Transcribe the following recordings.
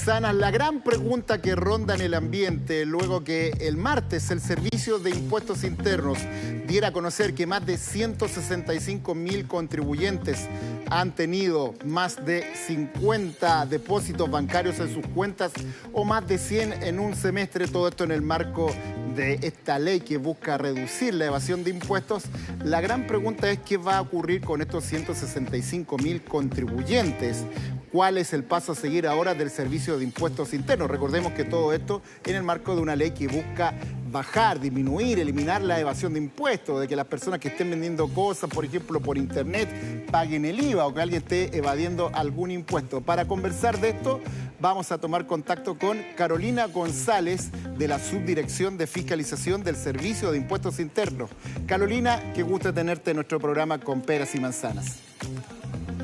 Manzanas, la gran pregunta que ronda en el ambiente luego que el martes el Servicio de Impuestos Internos diera a conocer que más de 165.000 contribuyentes han tenido más de 50 depósitos bancarios en sus cuentas o más de 100 en un semestre, todo esto en el marco de esta ley que busca reducir la evasión de impuestos. La gran pregunta es qué va a ocurrir con estos 165.000 contribuyentes. ¿Cuál es el paso a seguir ahora del Servicio de Impuestos Internos? Recordemos que todo esto en el marco de una ley que busca bajar, disminuir, eliminar la evasión de impuestos, de que las personas que estén vendiendo cosas, por ejemplo, por internet, paguen el IVA o que alguien esté evadiendo algún impuesto. Para conversar de esto, vamos a tomar contacto con Carolina González, de la Subdirección de Fiscalización del Servicio de Impuestos Internos. Carolina, qué gusto tenerte en nuestro programa Con Peras y Manzanas.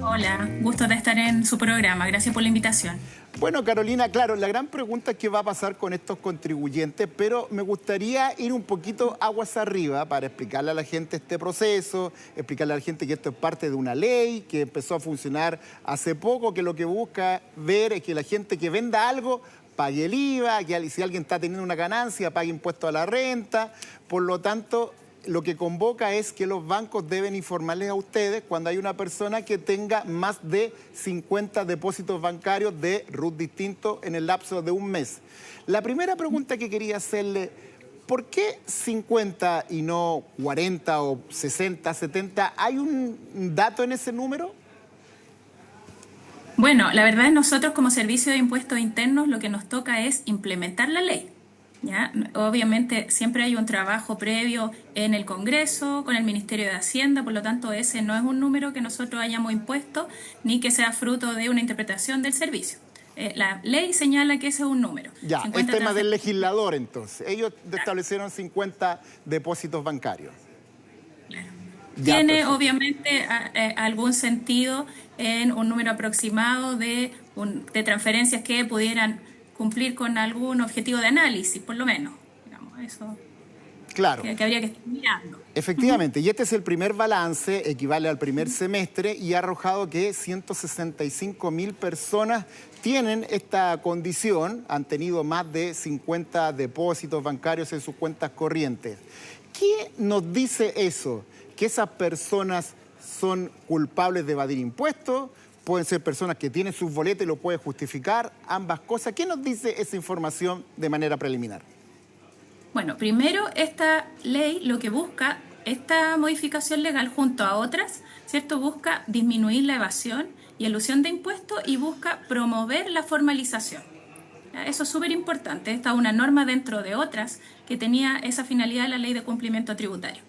Hola, gusto de estar en su programa. Gracias por la invitación. Bueno, Carolina, claro, la gran pregunta es qué va a pasar con estos contribuyentes, pero me gustaría ir un poquito aguas arriba para explicarle a la gente este proceso, explicarle a la gente que esto es parte de una ley que empezó a funcionar hace poco, que lo que busca ver es que la gente que venda algo pague el IVA, que si alguien está teniendo una ganancia, pague impuesto a la renta. Por lo tanto, lo que convoca es que los bancos deben informarles a ustedes cuando hay una persona que tenga más de 50 depósitos bancarios de RUT distinto en el lapso de un mes. La primera pregunta que quería hacerle, ¿por qué 50 y no 40 o 60, 70? ¿Hay un dato en ese número? Bueno, la verdad es nosotros como Servicio de Impuestos Internos lo que nos toca es implementar la ley. ¿Ya? Obviamente siempre hay un trabajo previo en el Congreso, con el Ministerio de Hacienda, por lo tanto ese no es un número que nosotros hayamos impuesto ni que sea fruto de una interpretación del servicio. La ley señala que ese es un número. Ya, es tema del legislador entonces. Ellos establecieron 50 depósitos bancarios. Claro. Ya, tiene perfecto. obviamente algún sentido en un número aproximado de transferencias que pudieran cumplir con algún objetivo de análisis, por lo menos. Digamos, eso Claro. que habría que estar mirando. Efectivamente, y este es el primer balance, equivale al primer semestre, y ha arrojado que 165.000 personas tienen esta condición, han tenido más de 50 depósitos bancarios en sus cuentas corrientes. ¿Qué nos dice eso? ¿Que esas personas son culpables de evadir impuestos? Pueden ser personas que tienen sus boletas y lo pueden justificar, ambas cosas. ¿Qué nos dice esa información de manera preliminar? Bueno, primero esta ley lo que busca, esta modificación legal junto a otras, ¿cierto? Busca disminuir la evasión y elusión de impuestos y busca promover la formalización. Eso es súper importante. Esta es una norma dentro de otras que tenía esa finalidad de la Ley de Cumplimiento Tributario.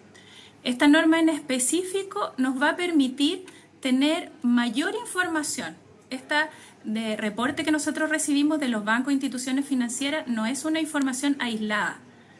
Esta norma en específico nos va a permitir tener mayor información. Esta de reporte que nosotros recibimos de los bancos e instituciones financieras no es una información aislada,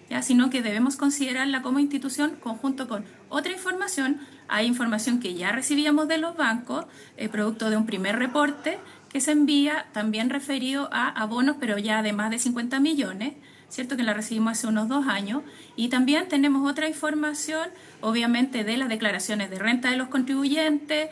¿ya? Sino que debemos considerarla como institución conjunto con otra información. Hay información que ya recibíamos de los bancos, producto de un primer reporte que se envía también referido a abonos, pero ya de más de 50 millones, ¿cierto? Que la recibimos hace unos 2 años. Y también tenemos otra información, obviamente, de las declaraciones de renta de los contribuyentes,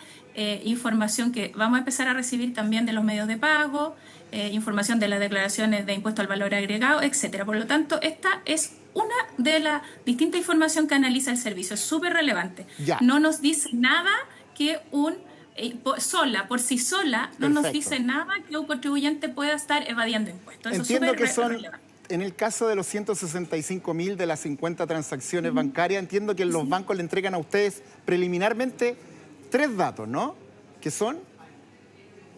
información que vamos a empezar a recibir también de los medios de pago, información de las declaraciones de impuesto al valor agregado, etcétera. Por lo tanto, esta es una de las distintas información que analiza el servicio. Es súper relevante. Ya. No nos dice nada que por sí sola, no nos dice nada que un contribuyente pueda estar evadiendo impuestos. Eso Entiendo es que súper son, relevante. en el caso de los 165.000 de las 50 transacciones bancarias, entiendo que los bancos le entregan a ustedes preliminarmente 3 datos, ¿no? ¿Qué son?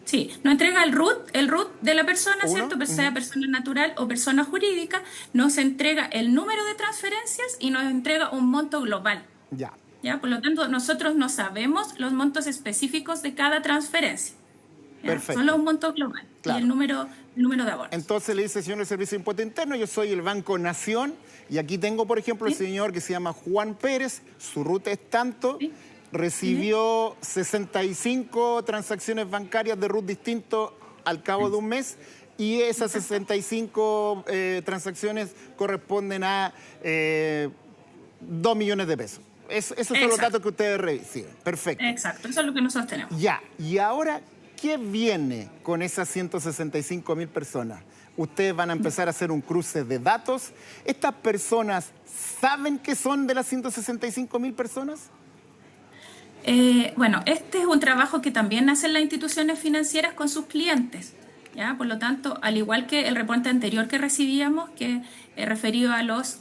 Sí, nos entrega el RUT de la persona, Uno. ¿cierto? Sea persona natural o persona jurídica, nos entrega el número de transferencias y nos entrega un monto global. Ya. ¿Ya? Por lo tanto, nosotros no sabemos los montos específicos de cada transferencia. ¿Ya? Perfecto. Solo un monto global. Claro. Y el número de abonos. Entonces le dice, señor del Servicio de Impuesto Interno, yo soy el Banco Nación, y aquí tengo, por ejemplo, el señor que se llama Juan Pérez, su ruta es tanto, Sí. recibió 65 transacciones bancarias de RUT distinto al cabo de un mes, y esas 65 transacciones corresponden a 2 millones de pesos. Esos son los datos que ustedes reciben. Perfecto. Exacto, eso es lo que nosotros tenemos. Ya, y ahora, ¿qué viene con esas 165.000 personas? Ustedes van a empezar a hacer un cruce de datos. ¿Estas personas saben que son de las 165.000 personas? Bueno, este es un trabajo que también hacen las instituciones financieras con sus clientes, ¿ya? Por lo tanto, al igual que el reporte anterior que recibíamos, que referido a los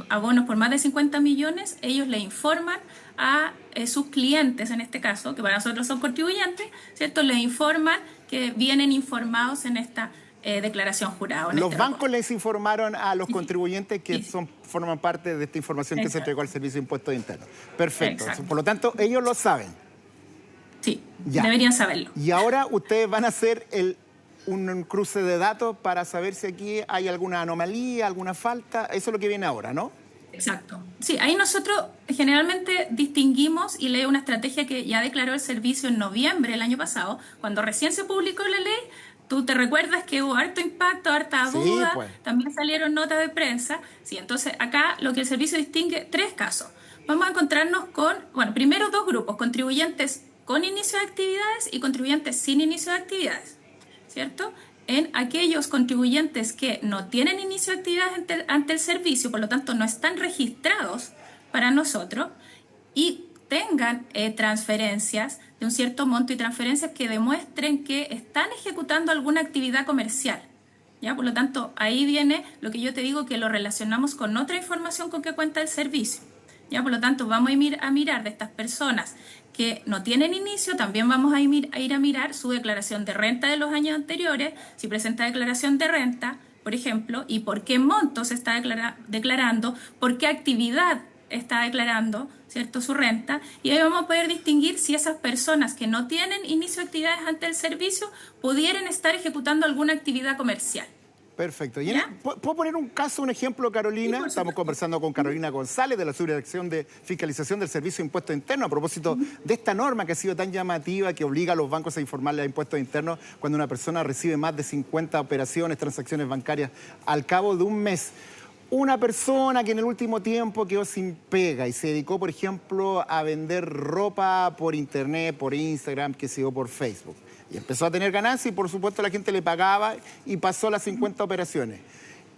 abonos por más de 50 millones, ellos le informan a sus clientes, en este caso, que para nosotros son contribuyentes, ¿cierto? Les informan que vienen informados en esta declaración jurada. Los bancos les informaron a los contribuyentes que forman parte de esta información que se entregó al Servicio de Impuestos Internos. Perfecto. Exacto. Por lo tanto, ellos lo saben. Sí, ya. Deberían saberlo. Y ahora ustedes van a hacer un cruce de datos para saber si aquí hay alguna anomalía, alguna falta. Eso es lo que viene ahora, ¿no? Exacto. Sí, ahí nosotros generalmente distinguimos y leo una estrategia que ya declaró el servicio en noviembre del año pasado, cuando recién se publicó la ley. Tú te recuerdas que hubo harto impacto, harta duda, pues. También salieron notas de prensa. Sí, entonces acá lo que el servicio distingue, 3 casos. Vamos a encontrarnos con, bueno, primero 2 grupos, contribuyentes con inicio de actividades y contribuyentes sin inicio de actividades, ¿cierto? En aquellos contribuyentes que no tienen inicio de actividades ante el servicio, por lo tanto no están registrados para nosotros y tengan transferencias de un cierto monto y transferencias que demuestren que están ejecutando alguna actividad comercial, ¿ya? Por lo tanto, ahí viene lo que yo te digo, que lo relacionamos con otra información con que cuenta el servicio, ¿ya? Por lo tanto, vamos a mirar de estas personas que no tienen inicio, también vamos a ir a mirar su declaración de renta de los años anteriores, si presenta declaración de renta, por ejemplo, y por qué monto se está declarando, por qué actividad está declarando, ¿cierto?, su renta, y ahí vamos a poder distinguir si esas personas que no tienen inicio de actividades ante el servicio pudieran estar ejecutando alguna actividad comercial. Perfecto. ¿Puedo poner un caso, un ejemplo, Carolina? Sí, estamos conversando con Carolina González de la Subdirección de Fiscalización del Servicio de Impuestos Internos a propósito de esta norma que ha sido tan llamativa que obliga a los bancos a informarle a impuestos internos cuando una persona recibe más de 50 operaciones, transacciones bancarias al cabo de un mes. Una persona que en el último tiempo quedó sin pega y se dedicó, por ejemplo, a vender ropa por internet, por Instagram, que se dio por Facebook. Y empezó a tener ganancias y, por supuesto, la gente le pagaba y pasó las 50 operaciones.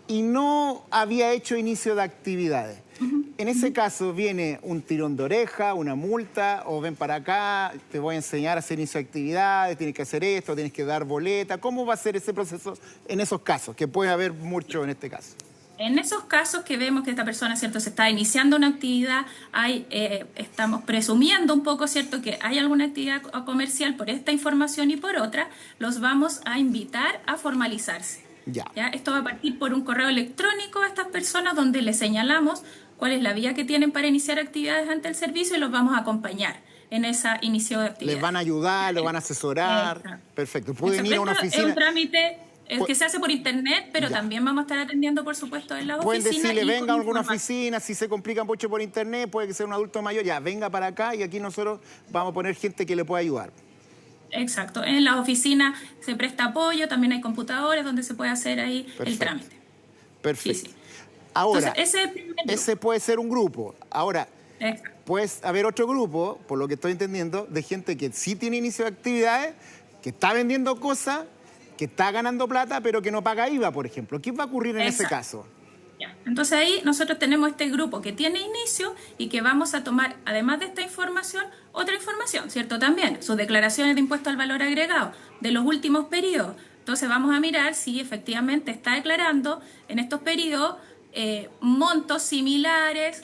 Y no había hecho inicio de actividades. En ese caso viene un tirón de oreja, una multa, o ven para acá, te voy a enseñar a hacer inicio de actividades, tienes que hacer esto, tienes que dar boleta. ¿Cómo va a ser ese proceso en esos casos? Que puede haber mucho en este caso. En esos casos que vemos que esta persona, ¿cierto?, se está iniciando una actividad, estamos presumiendo un poco, ¿cierto?, que hay alguna actividad comercial por esta información y por otra, los vamos a invitar a formalizarse. ¿Ya? Esto va a partir por un correo electrónico a estas personas donde les señalamos cuál es la vía que tienen para iniciar actividades ante el servicio y los vamos a acompañar en esa inicio de actividad. Les van a ayudar, los van a asesorar. Exacto. Perfecto. Pueden ir a una oficina. Es un trámite que se hace por internet, pero también vamos a estar atendiendo, por supuesto, en las oficinas. Pueden decirle, venga a alguna oficina, si se complica mucho por internet, puede que sea un adulto mayor, ya, venga para acá y aquí nosotros vamos a poner gente que le pueda ayudar. Exacto. En las oficinas se presta apoyo, también hay computadores donde se puede hacer ahí el trámite. Perfecto. Sí. Ahora, entonces, ese puede ser un grupo. Ahora, puede haber otro grupo, por lo que estoy entendiendo, de gente que sí tiene inicio de actividades, que está vendiendo cosas, que está ganando plata, pero que no paga IVA, por ejemplo. ¿Qué va a ocurrir en ese caso? Entonces ahí nosotros tenemos este grupo que tiene inicio y que vamos a tomar, además de esta información, otra información, ¿cierto? También sus declaraciones de impuesto al valor agregado de los últimos periodos. Entonces vamos a mirar si efectivamente está declarando en estos periodos montos similares,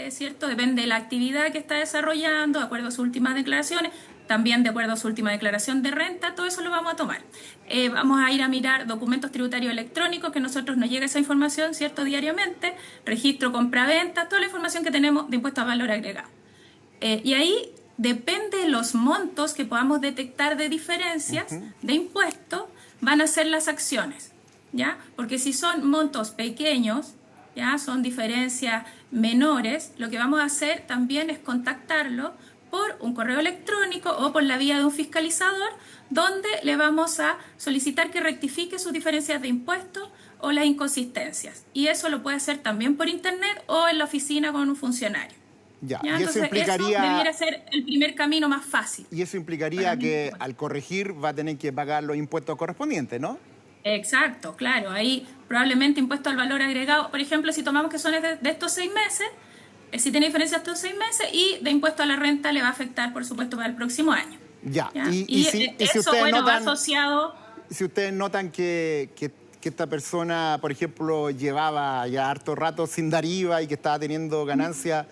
¿cierto? Depende de la actividad que está desarrollando, de acuerdo a sus últimas declaraciones. También de acuerdo a su última declaración de renta, todo eso lo vamos a tomar. Vamos a ir a mirar documentos tributarios electrónicos, que a nosotros nos llega esa información, ¿cierto?, diariamente, registro, compra-venta, toda la información que tenemos de impuesto a valor agregado. Y ahí depende de los montos que podamos detectar de diferencias de impuestos, van a ser las acciones, ¿ya? Porque si son montos pequeños, ¿ya?, son diferencias menores, lo que vamos a hacer también es contactarlo por un correo electrónico o por la vía de un fiscalizador, donde le vamos a solicitar que rectifique sus diferencias de impuestos o las inconsistencias. Y eso lo puede hacer también por internet o en la oficina con un funcionario. Ya, ¿Ya? y eso Entonces, implicaría... eso debiera ser el primer camino más fácil. Y eso implicaría que al corregir va a tener que pagar los impuestos correspondientes, ¿no? Exacto, claro. Ahí probablemente impuesto al valor agregado, por ejemplo, si tomamos que son de estos 6 meses, si tiene diferencia estos 6 meses, y de impuesto a la renta le va a afectar, por supuesto, para el próximo año. Ya, ¿Ya? y si eso, ustedes bueno, va notan, asociado... si ustedes notan que esta persona, por ejemplo, llevaba ya harto rato sin dar IVA y que estaba teniendo ganancias,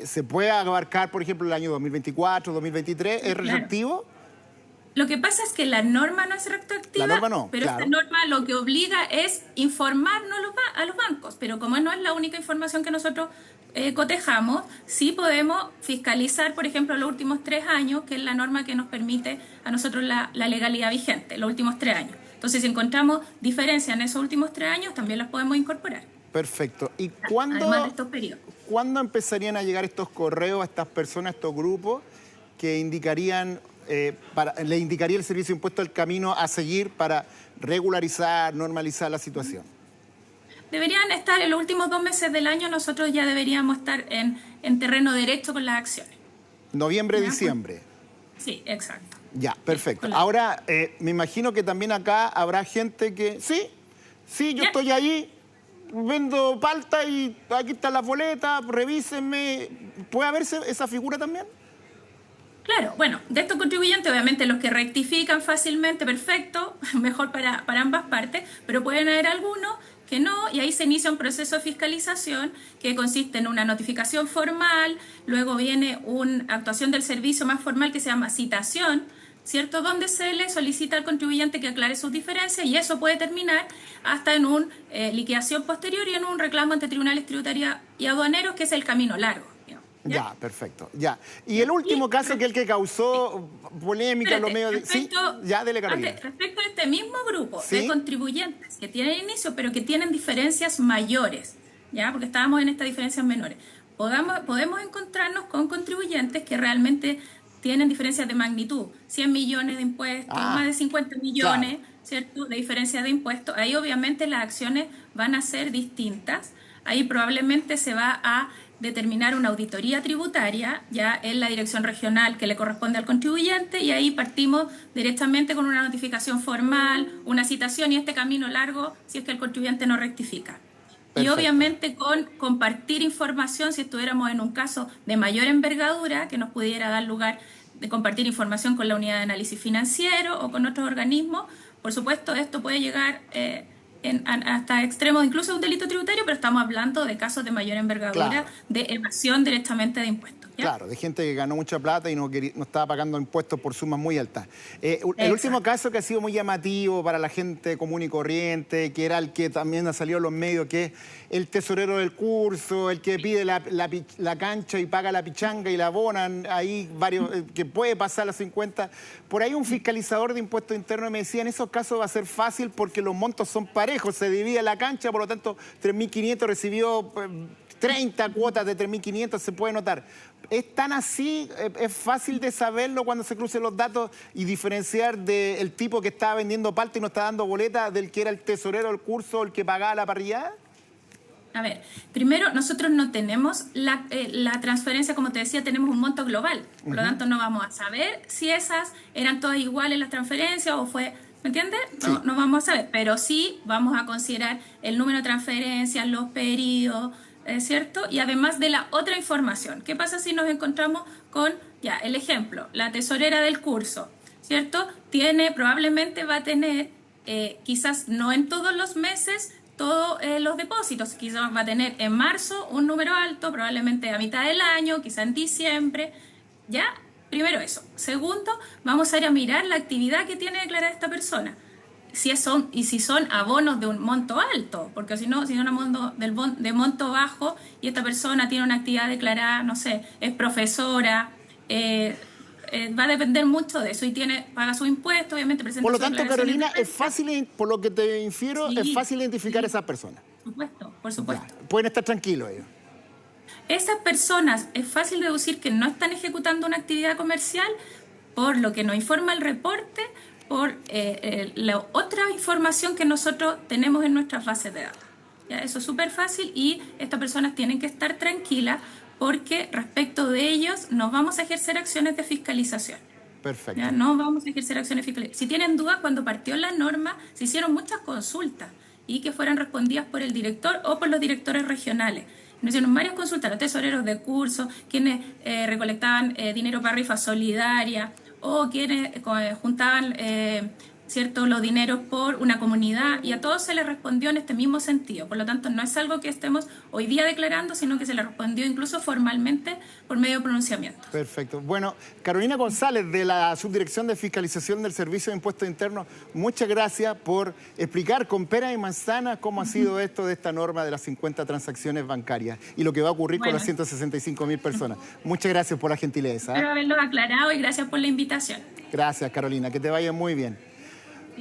¿se puede abarcar, por ejemplo, el año 2024, 2023? ¿Es retroactivo? Lo que pasa es que la norma no es retroactiva, La norma no, pero claro. esta norma lo que obliga es informarnos a los bancos. Pero como no es la única información que nosotros cotejamos, sí podemos fiscalizar, por ejemplo, los últimos 3 años, que es la norma que nos permite a nosotros la legalidad vigente, los últimos 3 años. Entonces, si encontramos diferencias en esos últimos 3 años, también las podemos incorporar. Perfecto. ¿Y Además de estos periodos. cuándo empezarían a llegar estos correos a estas personas, a estos grupos, que indicarían... le indicaría el Servicio de Impuestos el camino a seguir para regularizar, normalizar la situación? Deberían estar en los últimos 2 meses del año, nosotros ya deberíamos estar en terreno derecho con las acciones. Noviembre, ¿Ya? diciembre. Sí, exacto. Ya, perfecto. Ahora, me imagino que también acá habrá gente que... Sí, yo estoy ahí, vendo palta y aquí está la boleta, revísenme. ¿Puede haberse esa figura también? Claro, bueno, de estos contribuyentes, obviamente los que rectifican fácilmente, perfecto, mejor para ambas partes, pero pueden haber algunos que no, y ahí se inicia un proceso de fiscalización que consiste en una notificación formal, luego viene una actuación del servicio más formal que se llama citación, ¿cierto? Donde se le solicita al contribuyente que aclare sus diferencias, y eso puede terminar hasta en una liquidación posterior y en un reclamo ante tribunales tributarios y aduaneros, que es el camino largo. Ya, perfecto. Ya. Y el último caso, que es el que causó polémica en los medios... Ya, dele, Carolina. Respecto a este mismo grupo ¿Sí? de contribuyentes que tienen inicio, pero que tienen diferencias mayores, ¿ya? Porque estábamos en estas diferencias menores. Podemos encontrarnos con contribuyentes que realmente tienen diferencias de magnitud, 100 millones de impuestos, más de 50 millones, claro, ¿cierto?, de diferencia de impuestos. Ahí obviamente las acciones van a ser distintas. Ahí probablemente se va a determinar una auditoría tributaria ya en la dirección regional que le corresponde al contribuyente, y ahí partimos directamente con una notificación formal, una citación y este camino largo si es que el contribuyente no rectifica. Perfecto. Y obviamente con compartir información, si estuviéramos en un caso de mayor envergadura que nos pudiera dar lugar de compartir información con la unidad de análisis financiero o con otros organismos, por supuesto esto puede llegar hasta extremos incluso de un delito tributario, pero estamos hablando de casos de mayor envergadura, claro, de evasión directamente de impuestos, ¿ya? Claro, de gente que ganó mucha plata y no estaba pagando impuestos por sumas muy altas. El último caso que ha sido muy llamativo para la gente común y corriente, que era el que también ha salido en los medios, que es el tesorero del curso, el que pide la cancha y paga la pichanga y la abonan, ahí varios, que puede pasar las 50. Por ahí un fiscalizador de impuestos internos me decía, en esos casos va a ser fácil porque los montos son parejos, se divide la cancha, por lo tanto 3.500 recibió 30 cuotas de 3.500, se puede notar. ¿Es tan así? ¿Es fácil de saberlo cuando se crucen los datos y diferenciar del tipo que estaba vendiendo palta y no está dando boleta del que era el tesorero del curso o el que pagaba la parrillada? A ver, primero, nosotros no tenemos la transferencia, como te decía, tenemos un monto global. Por lo tanto, no vamos a saber si esas eran todas iguales las transferencias o fue... ¿Me entiendes? No, sí, no vamos a saber, pero sí vamos a considerar el número de transferencias, los periodos, ¿cierto? Y además de la otra información. ¿Qué pasa si nos encontramos con, ya, el ejemplo, la tesorera del curso, ¿cierto? Probablemente va a tener, quizás no en todos los meses, todos los depósitos. Quizás va a tener en marzo un número alto, probablemente a mitad del año, quizás en diciembre, ¿ya? Primero eso. Segundo, vamos a ir a mirar la actividad que tiene declarada esta persona. Si son abonos de un monto alto, porque si no son abonos de monto bajo y esta persona tiene una actividad declarada, no sé, es profesora, va a depender mucho de eso y paga su impuesto, obviamente presenta. Por lo tanto, Carolina, es fácil, por lo que te infiero, sí, es fácil identificar a esas personas. Por supuesto. Ya, pueden estar tranquilos ellos. Esas personas es fácil deducir que no están ejecutando una actividad comercial por lo que nos informa el reporte, por la otra información que nosotros tenemos en nuestras bases de datos. ¿Ya? Eso es súper fácil y estas personas tienen que estar tranquilas porque respecto de ellos no vamos a ejercer acciones de fiscalización. Perfecto. ¿Ya? No vamos a ejercer acciones de fiscalización. Si tienen dudas, cuando partió la norma se hicieron muchas consultas y que fueran respondidas por el director o por los directores regionales. Nos hicieron varias consultas, los tesoreros de cursos, quienes recolectaban dinero para rifa solidaria o quienes juntaban los dineros por una comunidad, y a todos se les respondió en este mismo sentido. Por lo tanto, no es algo que estemos hoy día declarando, sino que se les respondió incluso formalmente por medio de pronunciamiento. Perfecto. Bueno, Carolina González, de la Subdirección de Fiscalización del Servicio de Impuestos Internos, muchas gracias por explicar con peras y manzanas cómo ha sido esto de esta norma de las 50 transacciones bancarias y lo que va a ocurrir con las 165.000 personas. Muchas gracias por la gentileza. Espero haberlo aclarado y gracias por la invitación. Gracias, Carolina, que te vaya muy bien.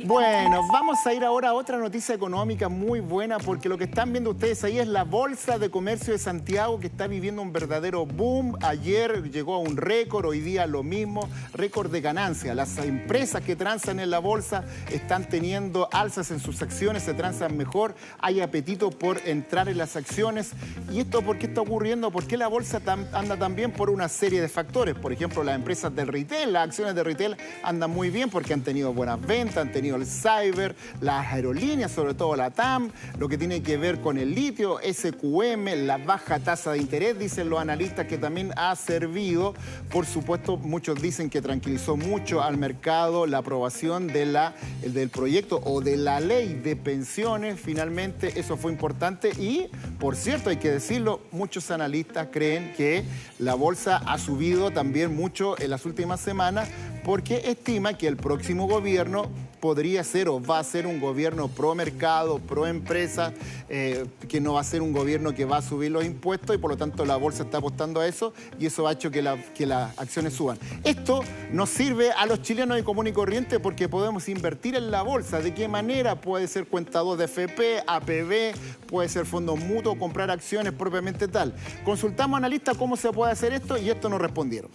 Bueno, vamos a ir ahora a otra noticia económica muy buena, porque lo que están viendo ustedes ahí es la Bolsa de Comercio de Santiago, que está viviendo un verdadero boom. Ayer llegó a un récord, hoy día lo mismo, récord de ganancias. Las empresas que transan en la bolsa están teniendo alzas en sus acciones, se transan mejor, hay apetito por entrar en las acciones. ¿Y esto por qué está ocurriendo? ¿Por qué la bolsa anda tan bien? Por una serie de factores. Por ejemplo, las empresas del retail, las acciones de retail andan muy bien porque han tenido buenas ventas, han tenido el cyber, las aerolíneas, sobre todo la TAM, lo que tiene que ver con el litio, SQM, la baja tasa de interés, dicen los analistas, que también ha servido. Por supuesto, muchos dicen que tranquilizó mucho al mercado la aprobación del proyecto o de la ley de pensiones. Finalmente, eso fue importante y, por cierto, hay que decirlo, muchos analistas creen que la bolsa ha subido también mucho en las últimas semanas porque estima que el próximo gobierno podría ser o va a ser un gobierno pro mercado, pro empresa, que no va a ser un gobierno que va a subir los impuestos, y por lo tanto la bolsa está apostando a eso, y eso ha hecho que las acciones suban. Esto nos sirve a los chilenos de común y corriente porque podemos invertir en la bolsa. ¿De qué manera? Puede ser cuenta 2 de FP, APB, puede ser fondo mutuo, comprar acciones propiamente tal. Consultamos a analistas cómo se puede hacer esto y esto nos respondieron.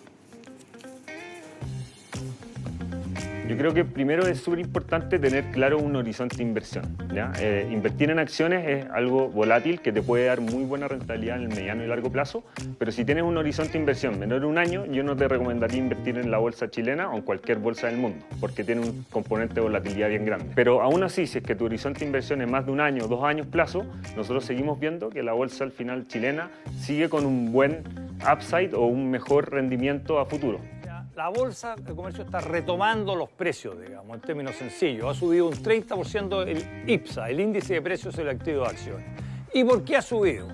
Yo creo que primero es súper importante tener claro un horizonte de inversión, ¿ya? Invertir en acciones es algo volátil que te puede dar muy buena rentabilidad en el mediano y largo plazo, pero si tienes un horizonte de inversión menor de un año, yo no te recomendaría invertir en la bolsa chilena o en cualquier bolsa del mundo, porque tiene un componente de volatilidad bien grande. Pero aún así, si es que tu horizonte de inversión es más de un año o 2 años plazo, nosotros seguimos viendo que la bolsa al final chilena sigue con un buen upside o un mejor rendimiento a futuro. La bolsa de comercio está retomando los precios, digamos, en términos sencillos. Ha subido un 30% el IPSA, el índice de precios del activo de acciones. ¿Y por qué ha subido?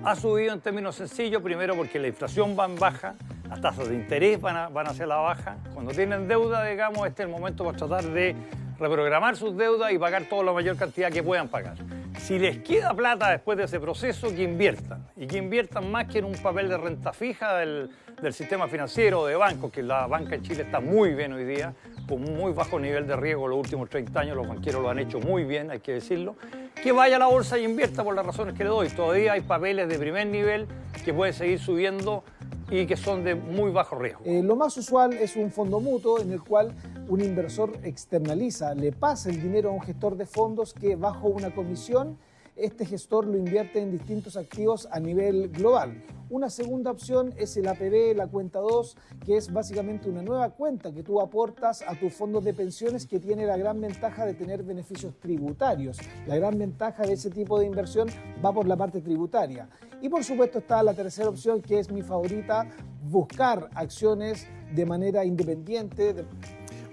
Ha subido en términos sencillos, primero porque la inflación va en baja, las tasas de interés van hacia la baja. Cuando tienen deuda, digamos, este es el momento para tratar de reprogramar sus deudas y pagar toda la mayor cantidad que puedan pagar. Si les queda plata después de ese proceso, que inviertan. Y que inviertan más que en un papel de renta fija del sistema financiero, de bancos, que la banca en Chile está muy bien hoy día, con muy bajo nivel de riesgo los últimos 30 años, los banqueros lo han hecho muy bien, hay que decirlo. Que vaya a la bolsa y invierta por las razones que le doy. Todavía hay papeles de primer nivel que pueden seguir subiendo y que son de muy bajo riesgo. Lo más usual es un fondo mutuo en el cual un inversor externaliza, le pasa el dinero a un gestor de fondos que bajo una comisión, este gestor lo invierte en distintos activos a nivel global. Una segunda opción es el APB, la cuenta 2, que es básicamente una nueva cuenta que tú aportas a tus fondos de pensiones, que tiene la gran ventaja de tener beneficios tributarios. La gran ventaja de ese tipo de inversión va por la parte tributaria. Y por supuesto está la tercera opción, que es mi favorita, buscar acciones de manera independiente.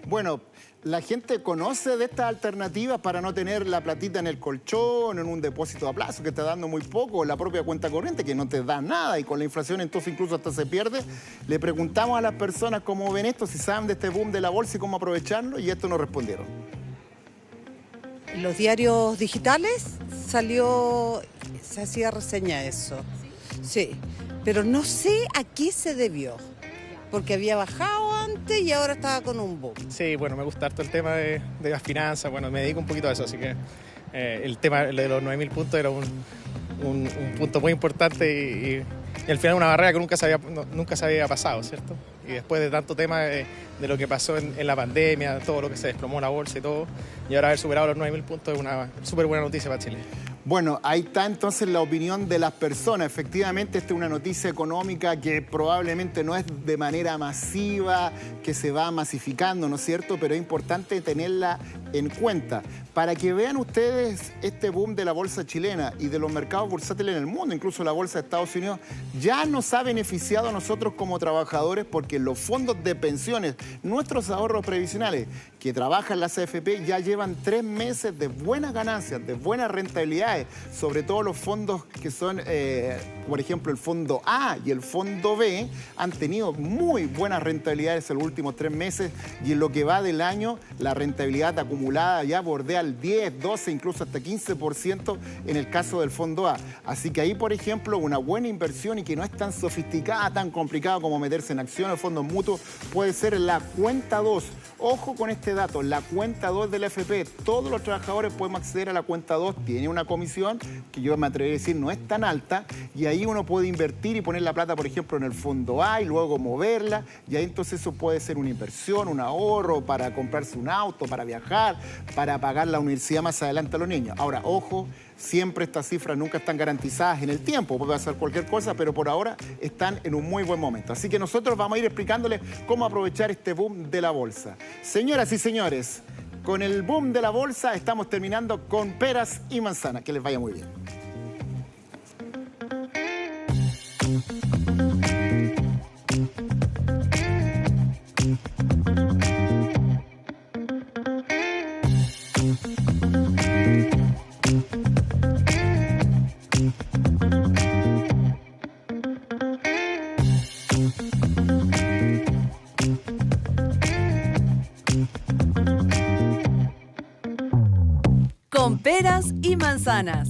Bueno, la gente conoce de estas alternativas para no tener la platita en el colchón, en un depósito a plazo que está dando muy poco, la propia cuenta corriente que no te da nada y con la inflación entonces incluso hasta se pierde. Le preguntamos a las personas cómo ven esto, si saben de este boom de la bolsa y cómo aprovecharlo, y esto nos respondieron. En los diarios digitales se hacía reseña de eso. Sí, pero no sé a qué se debió. Porque había bajado antes y ahora estaba con un boom. Sí, bueno, me gusta harto el tema de las finanzas, bueno, me dedico un poquito a eso, así que el tema de los 9.000 puntos era un punto muy importante y al final una barrera que nunca se había pasado, ¿cierto? Y después de tanto tema de lo que pasó en la pandemia, todo lo que se desplomó la bolsa y todo, y ahora haber superado los 9.000 puntos es una súper buena noticia para Chile. Bueno, ahí está entonces la opinión de las personas. Efectivamente, esta es una noticia económica que probablemente no es de manera masiva, que se va masificando, ¿no es cierto? Pero es importante tenerla en cuenta. Para que vean ustedes este boom de la bolsa chilena y de los mercados bursátiles en el mundo, incluso la bolsa de Estados Unidos, ya nos ha beneficiado a nosotros como trabajadores porque los fondos de pensiones, nuestros ahorros previsionales que trabajan las AFP ya llevan 3 meses de buenas ganancias, de buenas rentabilidades, sobre todo los fondos que son, por ejemplo, el fondo A y el fondo B han tenido muy buenas rentabilidades en los últimos 3 meses y en lo que va del año la rentabilidad acumulada ya bordea el 10, 12, incluso hasta 15% en el caso del fondo A. Así que ahí, por ejemplo, una buena inversión y que no es tan sofisticada, tan complicada como meterse en acciones o fondos mutuos, puede ser la cuenta 2. Ojo con este dato, la cuenta 2 del AFP. Todos los trabajadores podemos acceder a la cuenta 2, tiene una comisión que yo me atrevería a decir no es tan alta y ahí uno puede invertir y poner la plata, por ejemplo, en el fondo A y luego moverla y ahí entonces eso puede ser una inversión, un ahorro para comprarse un auto, para viajar, para pagar la universidad más adelante a los niños. Ahora, ojo, siempre estas cifras nunca están garantizadas en el tiempo, puede pasar cualquier cosa, pero por ahora están en un muy buen momento. Así que nosotros vamos a ir explicándoles cómo aprovechar este boom de la bolsa. Señoras y señores, con el boom de la bolsa estamos terminando con peras y manzanas. Que les vaya muy bien. Con peras y manzanas.